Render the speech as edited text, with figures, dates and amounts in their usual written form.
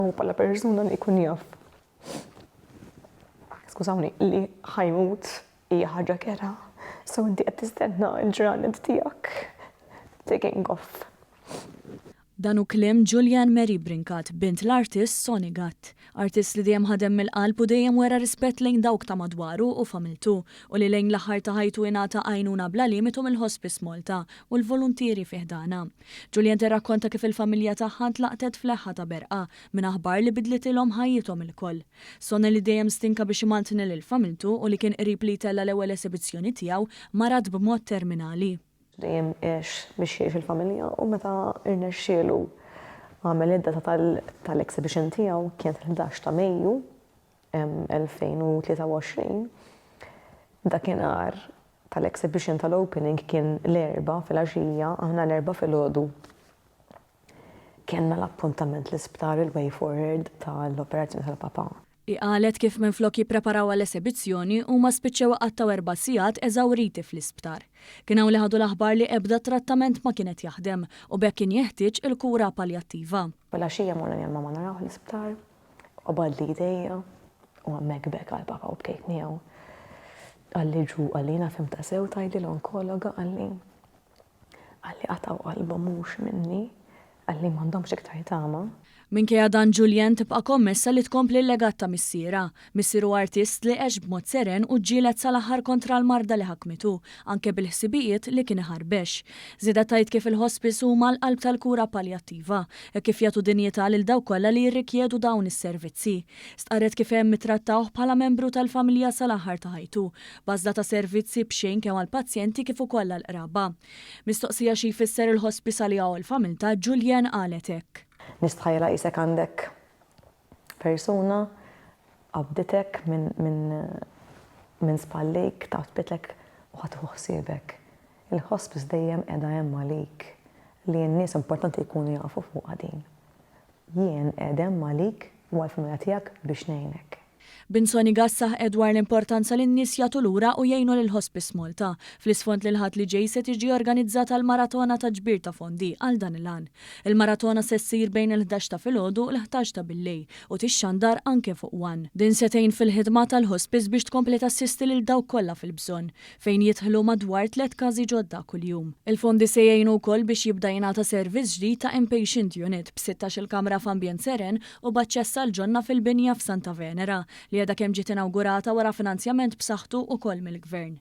U bħala persuna li jkun jaf. Skużawni, li ħajmut hija ħaġa kera. So inti qed tistenna l-ġranet tiegħek taking off. Dan hu kliem Julian Mary Brinkat, bint l-artist Sonny Gatt. Artist li dejjem ħadem mill-qalb u dejjem wera rispett lejn dawk ta' madwaru u familtu u li lejn l-aħħar ta' ħajtu ingħata għajnuna bla limitu mill-Hospice Malta u l-volontieri fih dana. Julian tirrakkonta kif il-familja tagħha tlaqtet fleħħa ta' berqa minn aħbar li bidlitilhom ħajjithom ilkoll. Sonny li dejjem stinka biex imantni lil familtu u li kien qrib li tella l-ewwel esibizzjoni tiegħu marad b'mod terminali. Dejjem biex jgħix il-familja u meta irnexxielu għamel id-data tal-exhibition tiegħu kienet il-11 ta' Mejju 2023. Dakinhar tal-exhibition tal-opening kien l-erba' fil-għaxija, aħna l-erba' filgħodu. Kienna l-appuntament l-isptar il-way forward tal-operazzjoni tal-papa. Qalet kif minflok jippreparaw għall-esibizzjoni huma spiċċew qattaw 4 sigħat eżawriti fl-isptar. Kien hawn li ħadu l-aħbar li ebda trattament ma kienet jaħdem u bekk kien jeħtieġ il-kura paljattiva. Fil-għaxija morna jien ma naraw l-isptar, qabad li jdejja u hemmhekk bekk għall-papa u bkejt miegħu. Għalli ġu għallina fim ta' sew tajli l-onkologa għalli qataw qalba mhux minni, għalli m'għandhomx iktar tama. Minkejja dan Julian tibqa' kommessa li tkompli l-legat ta' missiera. Missieru artist li għex b'mod seren u ġielet sal-aħħar kontra l-marda li ħakmitu, anke bil-ħsibijiet li kien iħarbex. Żieda tajt kif il-hospice huma l-qalb tal-kura paljattiva, kif jagħtu dinjità lil dawk kollha li jirrikjedu dawn is-servizzi. Stqarret kif hemm mitrattawh bħala membru tal-familja sal-aħħar ta' ħajtu, bażla ta' servizzi b'xejn kemm għall-pazjenti kif ukoll għall-qraba. Mistoqsija xi jfisser il-hospice għaliha u l-familta, Julian qalet hekk. Nistħajla jisek għandek persuna qabditek minn spallejk ta' tbitlek u ħatu ħsiebek. Il-hospice dejjem qiegħda hemm għalik li n-nies importanti jkunu jafu fuq din. Jien qiegħda hemm għalik u għall-familja tiegħek biex ngħinek. Bin Sonny gassaħ Edward l-importanza li n-nies jagħtu lura u jgħinu lill-Hospice Malta. Fl-isfond li l-ħadd li ġej se tiġi organizzata l-maratona ta' ġbir ta' fondi għal dan il-għan. Il-maratona se ssir bejn il-11 ta' filgħodu u l-11 ta' billej u tixxandar anke fuq wan. Din se tgħin fil-ħidma tal-hospice biex tkompli tassisti lil dawk kollha fil-bżonn fejn jidħlu madwar 3 każi ġodda kuljum. Il-fondi se jgħinu wkoll biex jibda jingħata servizz ġdid ta' inpatient unit b'16 kamra f'ambjent seren u b'aċċess għal ġonna fil-binja f'Santa Venera li għadha kemm ġiet inaugurata wara finanzjament b'saħħtu wkoll mill-Gvern.